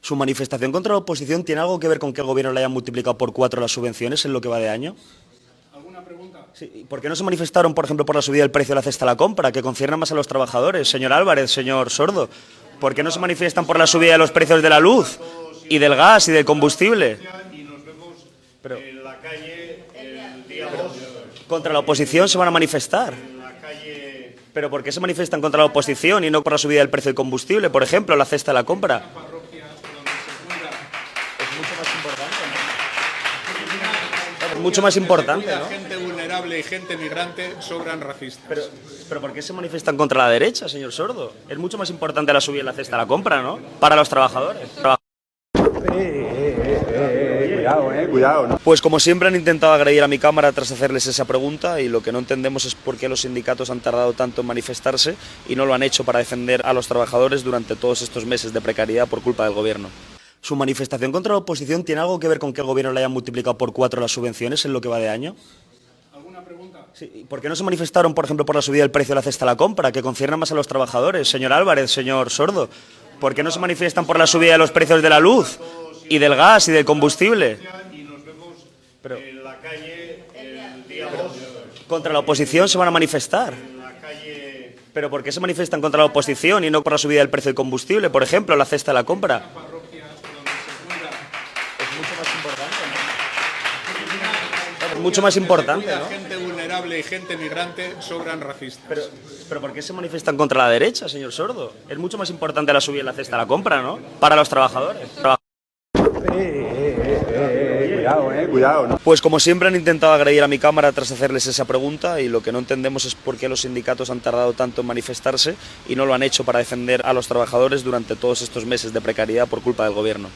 ¿Su manifestación contra la oposición tiene algo que ver con que el gobierno le haya multiplicado por 4 las subvenciones en lo que va de año? ¿Alguna pregunta? Sí, ¿por qué no se manifestaron, por ejemplo, por la subida del precio de la cesta a la compra, que concierne más a los trabajadores? Señor Álvarez, señor Sordo, ¿por qué no se manifiestan por la subida de los precios de la luz y del gas y del combustible? Y nos vemos Pero- en la calle el día 2. Contra la oposición se van a manifestar. En la calle ¿Pero por qué se manifiestan contra la oposición y no por la subida del precio del combustible, por ejemplo, la cesta a la compra? parroquia donde se cuida. Es mucho más importante, ¿no? Es mucho más importante, Cuida ¿no? gente vulnerable y gente migrante, sobran racistas. Pero ¿por qué se manifiestan contra la derecha, señor Sordo? Es mucho más importante la subida de la cesta a la compra, ¿no? Para los trabajadores. Cuidado, ¿no? Pues como siempre han intentado agredir a mi cámara tras hacerles esa pregunta, y lo que no entendemos es por qué los sindicatos han tardado tanto en manifestarse y no lo han hecho para defender a los trabajadores durante todos estos meses de precariedad por culpa del gobierno. ¿Su manifestación contra la oposición tiene algo que ver con que el gobierno le haya multiplicado por 4 las subvenciones en lo que va de año? ¿Alguna pregunta? Sí, ¿por qué no se manifestaron, por ejemplo, por la subida del precio de la cesta a la compra, que concierne más a los trabajadores? Señor Álvarez, señor Sordo, ¿por qué no se manifiestan por la subida de los precios de la luz y del gas y del combustible? Y nos vemos Pero- en la calle el día 2. Contra la oposición se van a manifestar. En la calle ¿Pero por qué se manifiestan contra la oposición y no por la subida del precio del combustible, por ejemplo, la cesta a la compra? parroquia donde se cuida. Es mucho más importante, ¿no? Es mucho más importante, Cuida ¿no? gente vulnerable y gente migrante, sobran racistas. Pero ¿por qué se manifiestan contra la derecha, señor Sordo? Es mucho más importante la subida de la cesta a la compra, ¿no? Para los trabajadores. Cuidado, ¿no? Pues como siempre han intentado agredir a mi cámara tras hacerles esa pregunta, y lo que no entendemos es por qué los sindicatos han tardado tanto en manifestarse y no lo han hecho para defender a los trabajadores durante todos estos meses de precariedad por culpa del gobierno.